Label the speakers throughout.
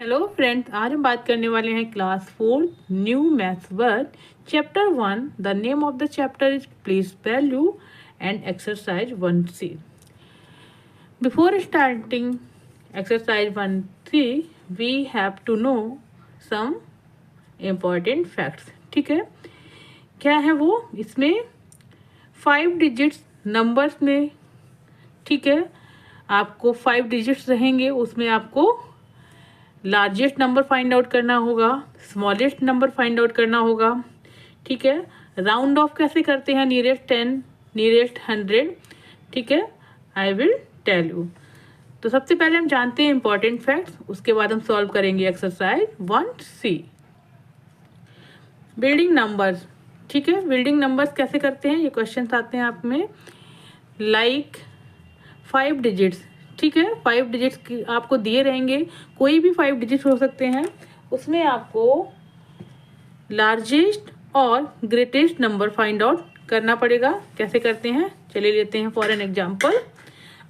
Speaker 1: Hello friends, आज हम बात करने वाले हैं class 4 new maths world chapter 1। The name of the chapter is place value and exercise 1C। Before starting exercise 1C we have to know some important facts. ठीक है, क्या है वो? इसमें 5 डिजिट्स नंबर्स में, ठीक है, आपको 5 डिजिट्स रहेंगे। उसमें आपको लार्जेस्ट नंबर फाइंड आउट करना होगा, स्मॉलेस्ट नंबर फाइंड आउट करना होगा। ठीक है, राउंड ऑफ कैसे करते हैं? Nearest 10, nearest 100। ठीक है, आई विल टेल यू। तो सबसे पहले हम जानते हैं इंपॉर्टेंट फैक्ट्स, उसके बाद हम सॉल्व करेंगे एक्सरसाइज 1C। Building numbers. ठीक है, बिल्डिंग नंबर्स कैसे करते हैं, ये क्वेश्चन आते हैं आप में। Like 5 digits. ठीक है, 5 डिजिट्स आपको दिए रहेंगे, कोई भी 5 डिजिट्स हो सकते हैं। उसमें आपको लार्जेस्ट और ग्रेटेस्ट नंबर फाइंड आउट करना पड़ेगा। कैसे करते हैं, चलिए लेते हैं फॉर एन एग्जांपल।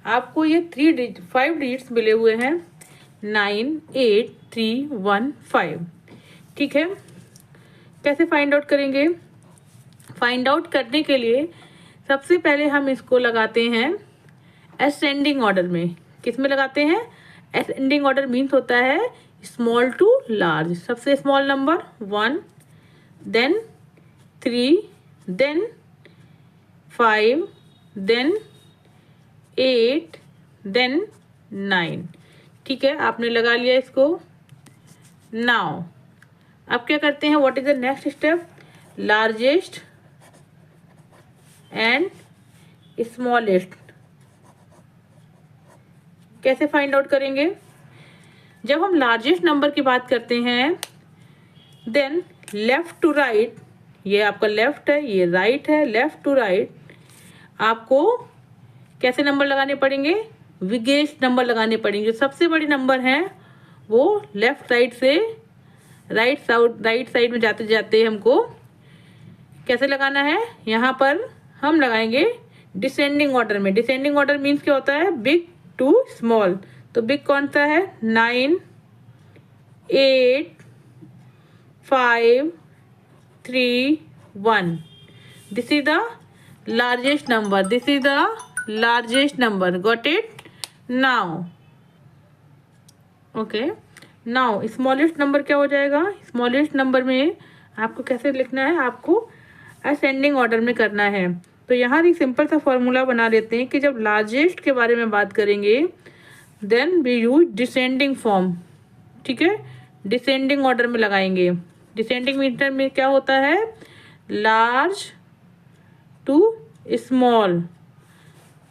Speaker 1: आपको ये 5 डिजिट्स मिले हुए हैं, 9, 8, 3, 1, 5। ठीक है, कैसे फाइंड आउट करेंगे? फाइंड आउट करने के लिए सबसे पहले हम इसको लगाते हैं असेंडिंग ऑर्डर में। किस में लगाते हैं? असेंडिंग ऑर्डर मीन्स होता है स्मॉल टू लार्ज। सबसे small number 1, then 3, then 5, then 8, then 9। ठीक है, आपने लगा लिया इसको। नाउ अब क्या करते हैं? What is the next step? Largest and smallest कैसे फाइंड आउट करेंगे? जब हम लार्जेस्ट नंबर की बात करते हैं, देन लेफ्ट टू राइट, ये आपका लेफ्ट है, ये राइट है, लेफ्ट टू राइट आपको कैसे नंबर लगाने पड़ेंगे? बिगेस्ट नंबर लगाने पड़ेंगे। जो सबसे बड़ी नंबर है वो लेफ्ट साइड से राइट साइड में जाते जाते हमको कैसे लगाना है? यहाँ पर हम लगाएंगे डिसेंडिंग ऑर्डर में। डिसेंडिंग ऑर्डर मीन्स क्या होता है? Big to small. तो बिग कौन सा है? 9, 8, 5, 3, 1। This is the largest number, this is the largest number. Got it? Now okay, now smallest number क्या हो जाएगा? स्मॉलेस्ट नंबर में आपको कैसे लिखना है? आपको असेंडिंग ऑर्डर में करना है। तो यहाँ एक सिंपल सा फॉर्मूला बना लेते हैं कि जब लार्जेस्ट के बारे में बात करेंगे then we use descending form. ठीक है, डिसेंडिंग ऑर्डर में लगाएंगे। डिसेंडिंग मीटर में क्या होता है? Large to small,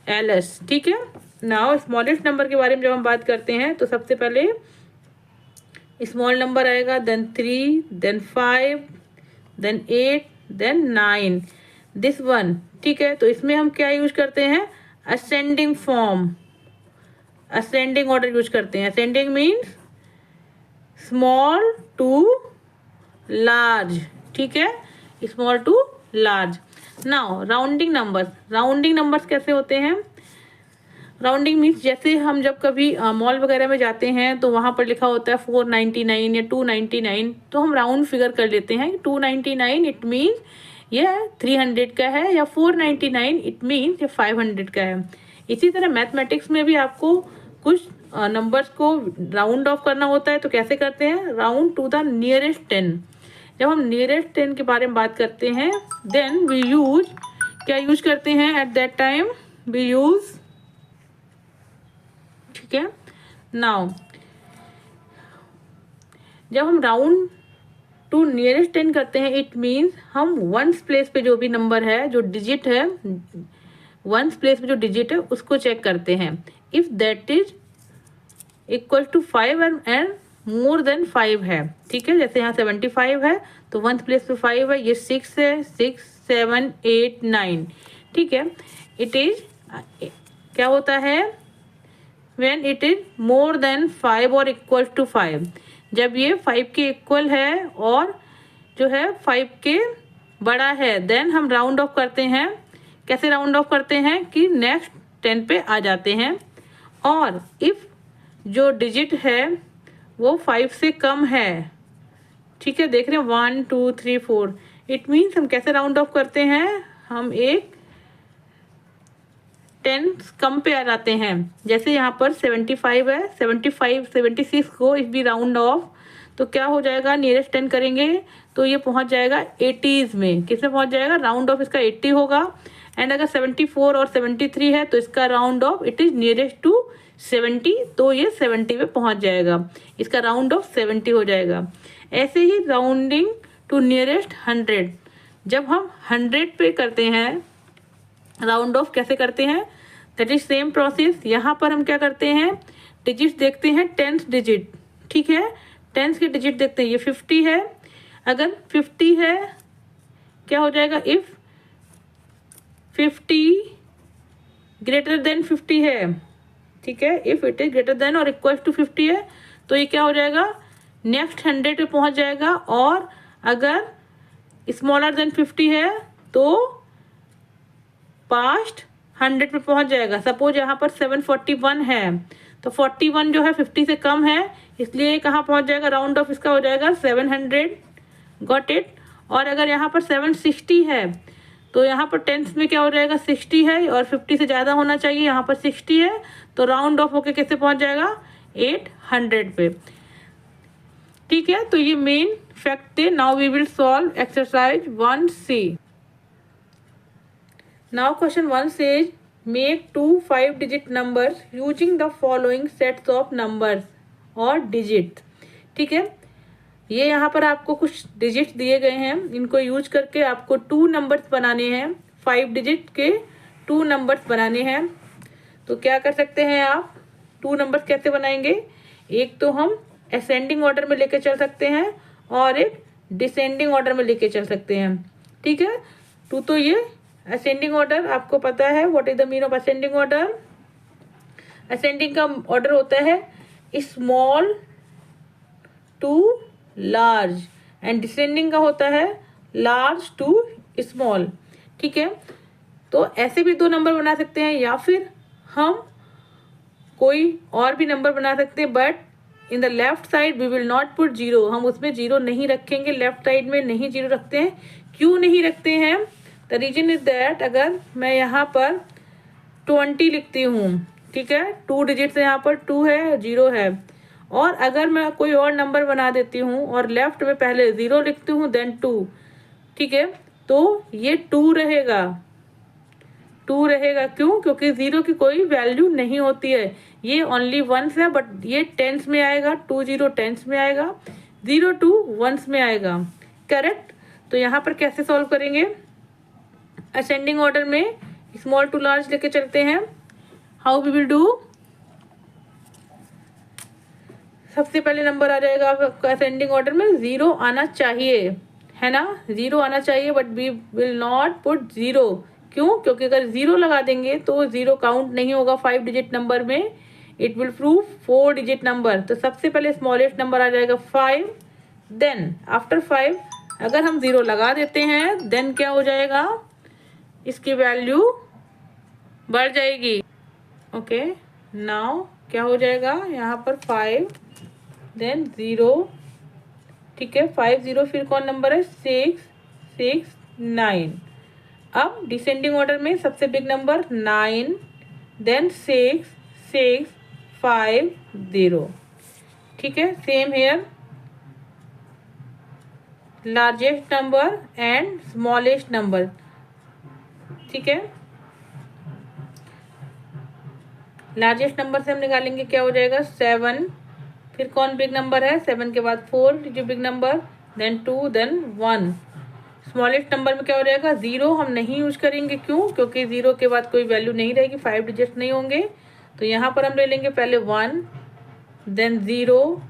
Speaker 1: LS। ठीक है, नाउ स्मॉलेस्ट नंबर के बारे में जब हम बात करते हैं तो सबसे पहले स्मॉल नंबर आएगा, then 3, then 5, then 8, then 9, this 1। ठीक है, तो इसमें हम क्या यूज करते हैं? Ascending form, ascending order use करते हैं। Ascending means small to large. ठीक है, small to large. Now rounding number. Rounding numbers कैसे होते हैं? राउंडिंग मीन्स जैसे हम जब कभी मॉल वगैरह में जाते हैं तो वहाँ पर लिखा होता है 499 या 299, तो हम राउंड फिगर कर लेते हैं। 299 इट मीन्स ये 300 का है, या 499 इट मीन्स ये 500 का है। इसी तरह मैथमेटिक्स में भी आपको कुछ नंबर्स को राउंड ऑफ करना होता है। तो कैसे करते हैं? Round to the nearest 10। जब हम नियरेस्ट 10 के बारे में बात करते हैं देन वी यूज, क्या यूज करते हैं at that time? We use, ठीक है, नाउ जब हम राउंड टू नियरेस्ट 10 करते हैं इट मीन्स हम वंस प्लेस पे जो भी नंबर है, जो डिजिट है, वंस प्लेस पे जो डिजिट है उसको चेक करते हैं। If that is equal to 5 and more than 5 है। ठीक है, जैसे यहाँ 75 है तो वंस प्लेस पे 5 है, ये 6 है, 6, 7, 8, 9। ठीक है, इट इज क्या होता है? When it is more than 5 और इक्वल टू 5। जब ये 5 के इक्वल है और जो है 5 के बड़ा है देन हम राउंड ऑफ करते हैं। कैसे राउंड ऑफ करते हैं? कि नेक्स्ट 10 पे आ जाते हैं। और इफ जो डिजिट है वो 5 से कम है। ठीक है, देख रहे हैं 1 2 3 4। इट मीन्स हम कैसे राउंड ऑफ करते हैं, हम एक 10 कम पे आ जाते हैं। जैसे यहाँ पर 75 है, 75 76 को इफ बी राउंड ऑफ तो क्या हो जाएगा, नियरेस्ट 10 करेंगे तो ये पहुंच जाएगा 80s में। किसमें पहुंच जाएगा, राउंड ऑफ इसका 80 होगा। एंड अगर 74 और 73 है तो इसका round off it is nearest to 70, तो ये 70 पे पहुंच जाएगा, इसका राउंड ऑफ 70 हो जाएगा। ऐसे ही राउंडिंग टू नियरेस्ट 100, जब हम 100 पे करते हैं राउंड ऑफ कैसे करते हैं, दैट इज सेम प्रोसेस। यहाँ पर हम क्या करते हैं, डिजिट देखते हैं, 10th डिजिट। ठीक है, 10th के डिजिट देखते हैं, ये 50 है। अगर 50 है क्या हो जाएगा, इफ 50 ग्रेटर देन 50 है, ठीक है, if it is greater then और इक्वल टू 50 है तो ये क्या हो जाएगा, नेक्स्ट 100 पे पहुंच जाएगा। और अगर स्मॉलर देन 50 है तो पास्ट 100 पे पहुंच जाएगा। सपोज यहाँ पर 741 है तो 41 जो है 50 से कम है, इसलिए कहाँ पहुंच जाएगा, राउंड ऑफ इसका हो जाएगा 700। Got it. और अगर यहाँ पर 760 है तो यहाँ पर 10th में क्या हो जाएगा, 60 है और 50 से ज़्यादा होना चाहिए, यहाँ पर 60 है तो राउंड ऑफ होके कैसे पहुंच जाएगा, 800 पे। ठीक है, तो ये मेन फैक्ट थे। Now we will solve exercise 1C। Now question 1 says make 2 5-digit numbers using the following sets of numbers और digits। ठीक है, ये यहाँ पर आपको कुछ डिजिट दिए गए हैं, इनको यूज करके आपको 2 नंबर्स बनाने हैं, 5 डिजिट के 2 नंबर्स बनाने हैं। तो क्या कर सकते हैं आप, 2 नंबर्स कैसे बनाएंगे, एक तो हम असेंडिंग ऑर्डर में लेके चल सकते हैं और एक डिसेंडिंग ऑर्डर में लेके चल सकते हैं। ठीक है, तो ये असेंडिंग ऑर्डर आपको पता है, what is the mean of ascending order. Ascending का ऑर्डर होता है small to large and descending का होता है लार्ज टू स्मॉल। ठीक है, तो ऐसे भी 2 नंबर बना सकते हैं या फिर हम कोई और भी नंबर बना सकते हैं, but in the left side we will not put 0, हम उसमें 0 नहीं रखेंगे, लेफ्ट साइड में नहीं 0 रखते हैं। क्यों नहीं रखते हैं, द रीजन इज दैट अगर मैं यहाँ पर 20 लिखती हूँ, ठीक है, 2 डिजिट से यहाँ पर 2 है 0 है, और अगर मैं कोई और नंबर बना देती हूँ और लेफ्ट में पहले 0 लिखती हूँ देन 2, ठीक है, तो ये 2 रहेगा, 2 रहेगा। क्यों, क्योंकि 0 की कोई वैल्यू नहीं होती है, ये ओनली 1s है, बट ये 10s में आएगा, 20 10s में आएगा, 02 1s में आएगा। करेक्ट। तो यहाँ पर कैसे सॉल्व करेंगे, असेंडिंग ऑर्डर में स्मॉल टू लार्ज लेके चलते हैं। हाउ वी विल डू, सबसे पहले नंबर आ जाएगा आपका असेंडिंग ऑर्डर में 0 आना चाहिए, है ना, 0 आना चाहिए, but we will not put 0। क्यों, क्योंकि अगर 0 लगा देंगे तो 0 काउंट नहीं होगा 5 डिजिट नंबर में, it will prove 4 digit number. तो सबसे पहले स्मॉलेस्ट नंबर आ जाएगा 5, देन आफ्टर 5 अगर हम 0 लगा देते हैं देन क्या हो जाएगा, इसकी वैल्यू बढ़ जाएगी। ओके, नाउ क्या हो जाएगा, यहाँ पर 5 देन 0, ठीक है, 5 0, फिर कौन नंबर है 6 6 9। अब डिसेंडिंग ऑर्डर में सबसे बिग नंबर 9 देन 6 6 5 0। ठीक है, same here, largest number and smallest number. ठीक है, लार्जेस्ट नंबर से हम निकालेंगे क्या हो जाएगा 7, फिर कौन बिग नंबर है 7 के बाद 4 जो big number, then 2 then 1। Smallest number में क्या हो जाएगा 0, हम नहीं यूज करेंगे, क्यों, क्योंकि 0 के बाद कोई वैल्यू नहीं रहेगी, 5 डिजिट नहीं होंगे। तो यहाँ पर हम ले लेंगे पहले 1 देन 0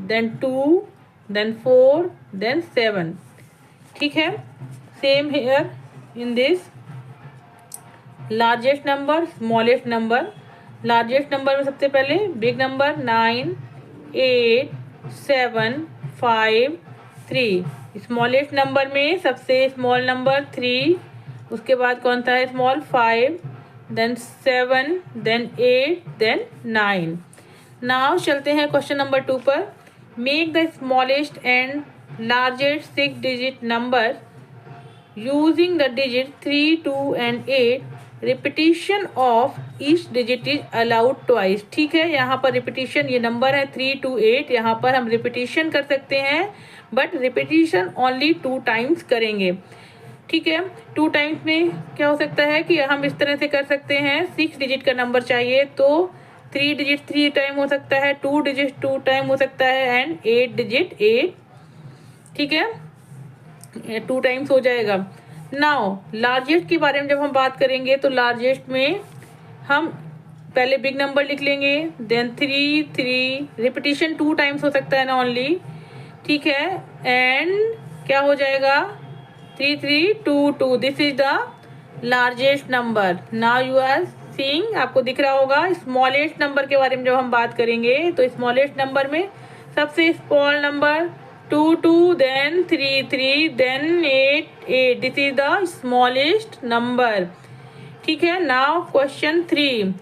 Speaker 1: देन 2 देन 4 देन 7। ठीक है, same here in this largest number smallest number. Largest number में सबसे पहले बिग नंबर 9 8 7 5 3। स्मॉलेस्ट नंबर में सबसे स्मॉल नंबर 3, उसके बाद कौन सा है small 5 then 7 then 8 then 9। Now चलते हैं क्वेश्चन नंबर 2 पर। Make the smallest and largest 6 digit number using the digit 3, 2 and 8. Repetition of each digit is allowed twice. ठीक है, यहाँ पर रिपीटिशन, ये नंबर है 3, 2, 8, यहाँ पर हम रिपीटिशन कर सकते हैं, बट रिपीटिशन ओनली 2 टाइम्स करेंगे। ठीक है, 2 टाइम्स में क्या हो सकता है कि हम इस तरह से कर सकते हैं, 6 डिजिट का नंबर चाहिए तो 3 डिजिट 3 टाइम हो सकता है, 2 डिजिट 2 टाइम हो सकता है एंड 8 डिजिट 8। ठीक है, 2 टाइम्स हो जाएगा। नाउ लार्जेस्ट के बारे में जब हम बात करेंगे तो लार्जेस्ट में हम पहले बिग नंबर लिख लेंगे, देन 3, 3, रिपीटिशन 2 टाइम्स हो सकता है ना ओनली। ठीक है, एंड क्या हो जाएगा 3, 3, 2, 2, this is the largest number. Now you are seeing, आपको दिख रहा होगा। स्मॉलेस्ट नंबर के बारे में जब हम बात करेंगे तो स्मॉलेस्ट नंबर में सबसे small number 2, 2, then 3, 3, then 8, 8. This is the smallest number. ठीक है, now question 3.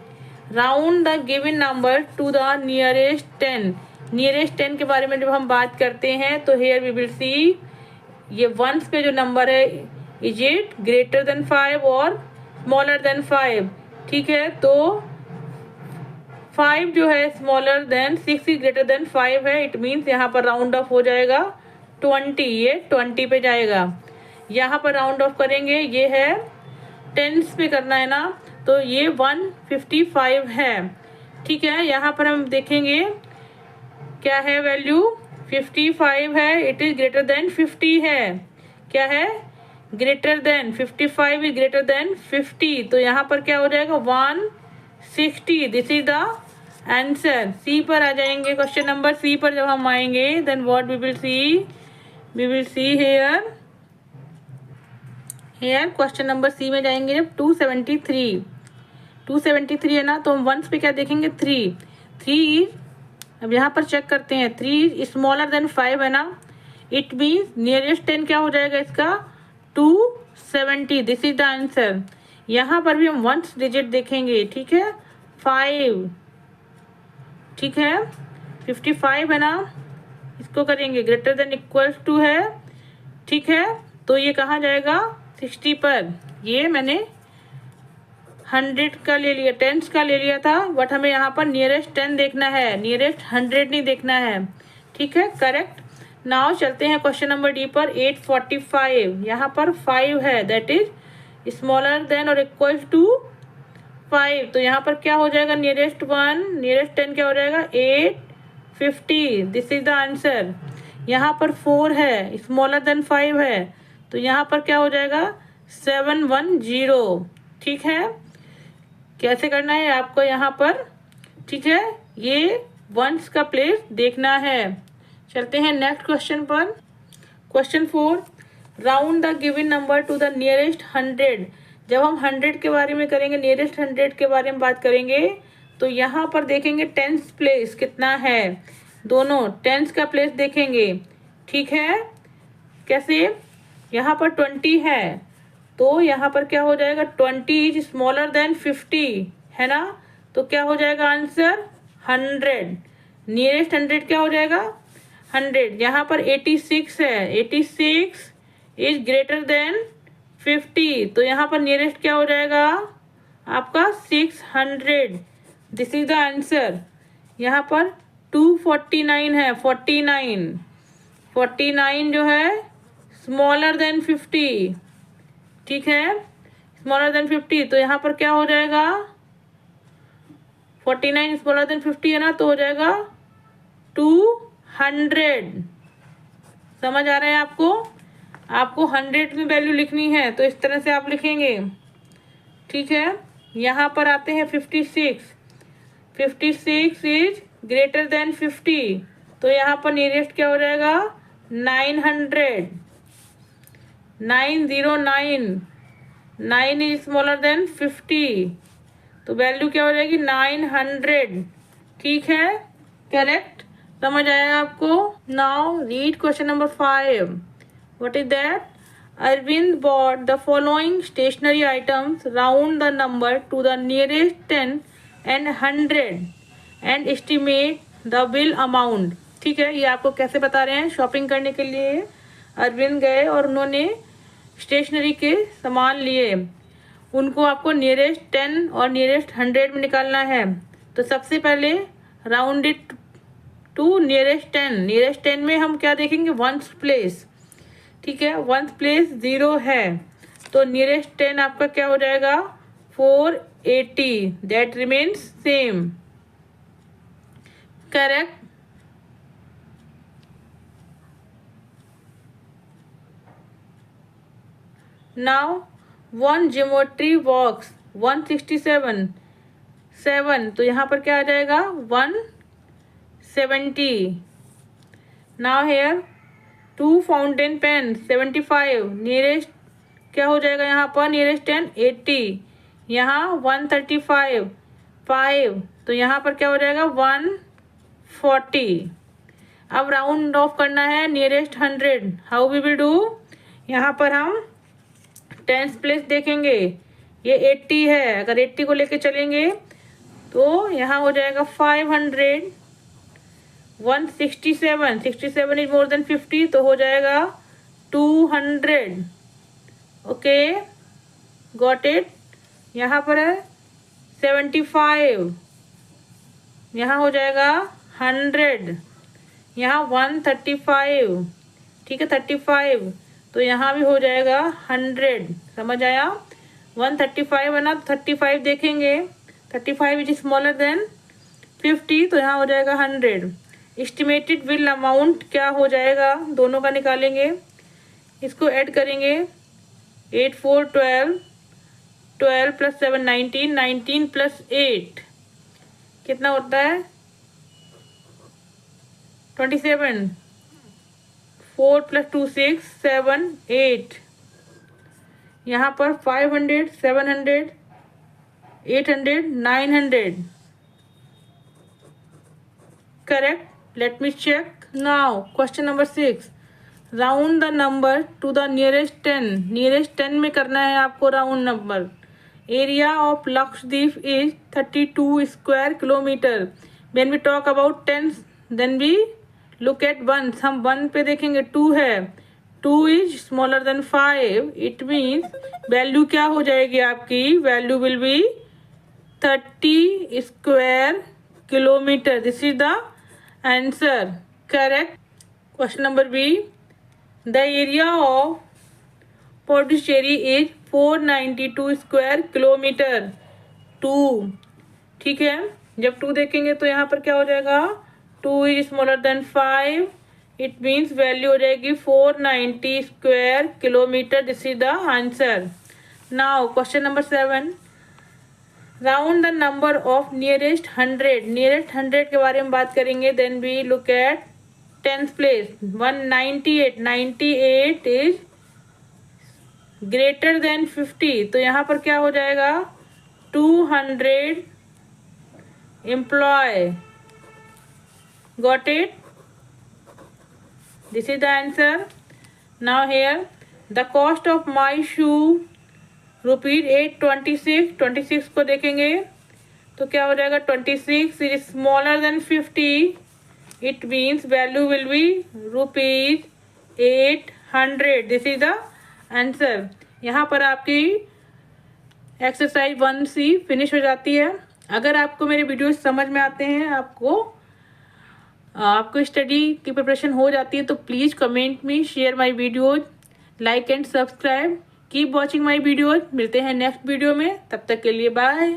Speaker 1: Round the given number to the nearest 10. Nearest 10 के बारे में जब हम बात करते हैं तो here we will see ये वंस पे जो नंबर है, is it greater than 5 और smaller than 5? ठीक है, तो 5 जो है smaller than 6 is greater then 5 है, इट मीन्स यहाँ पर राउंड ऑफ हो जाएगा 20, ये 20 पे जाएगा। यहाँ पर राउंड ऑफ करेंगे, ये है टेंस पे करना है ना, तो ये 155 है। ठीक है, यहाँ पर हम देखेंगे क्या है वैल्यू, 55 है, इट इज ग्रेटर देन 50 है। क्या है, greater than 55 is greater than 50, तो यहाँ पर क्या हो जाएगा 160। This is the answer. C पर आ जाएंगे, क्वेश्चन नंबर सी पर जब हम आएंगे then what we will see here question number C में जाएंगे जब 273 है ना, तो हम वंस पे क्या देखेंगे 3। अब यहाँ पर चेक करते हैं, 3 स्मॉलर देन 5 है ना, इट मीन्स नियरेस्ट 10 क्या हो जाएगा इसका 270। This is the answer. यहाँ पर भी हम वंस डिजिट देखेंगे। ठीक है, 5, ठीक है, 55 है ना, इसको करेंगे ग्रेटर देन इक्वल टू है। ठीक है, तो ये कहाँ जाएगा 60 पर। ये मैंने 100 का ले लिया, 10 का ले लिया था, बट हमें यहाँ पर नियरेस्ट 10 देखना है, नियरेस्ट 100 नहीं देखना है। ठीक है, करेक्ट। नाउ चलते हैं क्वेश्चन नंबर डी पर। 845, यहाँ पर 5 है, दैट इज स्मॉलर देन और इक्वल टू 5, तो यहाँ पर क्या हो जाएगा नियरेस्ट 1, नियरेस्ट 10 क्या हो जाएगा 850। This is the answer. यहाँ पर 4 है, स्मॉलर देन 5 है, तो यहाँ पर क्या हो जाएगा 710। ठीक है, कैसे करना है आपको यहाँ पर। ठीक है, ये वंस का प्लेस देखना है। चलते हैं नेक्स्ट क्वेश्चन पर। Question 4, round the given number to the nearest 100। जब हम 100 के बारे में करेंगे, नियरेस्ट 100 के बारे में बात करेंगे, तो यहाँ पर देखेंगे टेंस प्लेस कितना है, दोनों टेंस का प्लेस देखेंगे। ठीक है, कैसे, यहाँ पर 20 है, तो यहाँ पर क्या हो जाएगा 20 इज स्मॉलर देन 50 है ना, तो क्या हो जाएगा आंसर 100। नियरेस्ट 100 क्या हो जाएगा 100। यहाँ पर 86 है, 86 इज ग्रेटर देन 50, तो यहाँ पर नियरेस्ट क्या हो जाएगा आपका 600। This is the answer. यहाँ पर 249 है, 49 जो है स्मॉलर देन 50। ठीक है, स्मॉलर देन 50, तो यहाँ पर क्या हो जाएगा 49 स्मॉलर देन 50 है ना, तो हो जाएगा 200। समझ आ रहा है आपको 100 में वैल्यू लिखनी है तो इस तरह से आप लिखेंगे। ठीक है, यहाँ पर आते हैं 56 इज ग्रेटर देन 50, तो यहाँ पर नियरेस्ट क्या हो जाएगा 900। 9 इज स्मॉलर देन 50, तो वैल्यू क्या हो जाएगी 900। ठीक है, करेक्ट। समझ आया आपको। Now read question number 5। What is that? Arvind bought the following stationery items, round the number to the nearest 10 and 100 and estimate the bill amount. ठीक है, ये आपको कैसे बता रहे हैं। शॉपिंग करने के लिए अरविंद गए और उन्होंने स्टेशनरी के सामान लिए, उनको आपको नियरेस्ट 10 और नियरेस्ट 100 में निकालना है। तो सबसे पहले round it to nearest 10। Nearest 10 में हम क्या देखेंगे, वंस प्लेस। ठीक है, वंस प्लेस 0 है, तो नियरेस्ट 10 आपका क्या हो जाएगा, 480। That remains same. Correct. Now one geometry box 167 7, तो यहाँ पर क्या आ जाएगा 170। Now here 2 fountain pen 75, nearest क्या हो जाएगा यहाँ पर, नियरेस्ट 10 80, यहाँ 135 5, तो यहाँ पर क्या हो जाएगा 140। अब राउंड ऑफ करना है nearest 100। How we will do, यहाँ पर हम 10th प्लेस देखेंगे, ये 80 है, अगर 80 को लेके चलेंगे तो यहाँ हो जाएगा 500। 167 67 इज मोर देन 50, तो हो जाएगा 200। Okay, got it. यहाँ पर है 75, यहाँ हो जाएगा 100, यहाँ 135, ठीक है 35, तो यहाँ भी हो जाएगा 100। समझ आया, 135 है ना, 35 देखेंगे, 35 इज स्मॉलर देन 50, तो यहाँ हो जाएगा 100। एस्टिमेटेड बिल अमाउंट क्या हो जाएगा, दोनों का निकालेंगे, इसको ऐड करेंगे, 8 4 12, 12 प्लस 7 19, 19 प्लस 8 कितना होता है 27, 4 प्लस 2 6 7 8, यहाँ पर 500 700 800 900। Correct. Let me check now. Question number 6, round the number to the nearest 10। Nearest 10 में करना है आपको round number. Area of Lakshadweep is 32 square kilometre. When we talk about 10 then we look at 1। हम 1 पे देखेंगे, 2 है, 2 is smaller than 5, it means value क्या हो जाएगी आपकी, value will be 30 square kilometre. This is the answer. Correct. Question number B, the area of Pondicherry is 492 square kilometre. 2, ठीक है, जब 2 देखेंगे तो यहाँ पर क्या हो जाएगा, 2 is smaller than 5, it means value हो जाएगी 490 square kilometre. This is the answer. Now question number 7, round the number of nearest 100। Nearest 100 के बारे में बात करेंगे, then we look at 10th place 198। 98 is greater than 50, तो यहाँ पर क्या हो जाएगा 200 employ. Got it, this is the answer. Now here the cost of my shoe rupees 826। 26 को देखेंगे तो क्या हो जाएगा, 26 is smaller then 50, it means value will B rupees 800। This is the answer. यहाँ पर आपकी एक्सरसाइज 1C फिनिश हो जाती है। अगर आपको मेरे वीडियो समझ में आते हैं, आपको स्टडी की प्रिपरेशन हो जाती है, तो please comment me, share my videos, like and subscribe, keep watching my videos. मिलते हैं नेक्स्ट वीडियो में, तब तक के लिए बाय।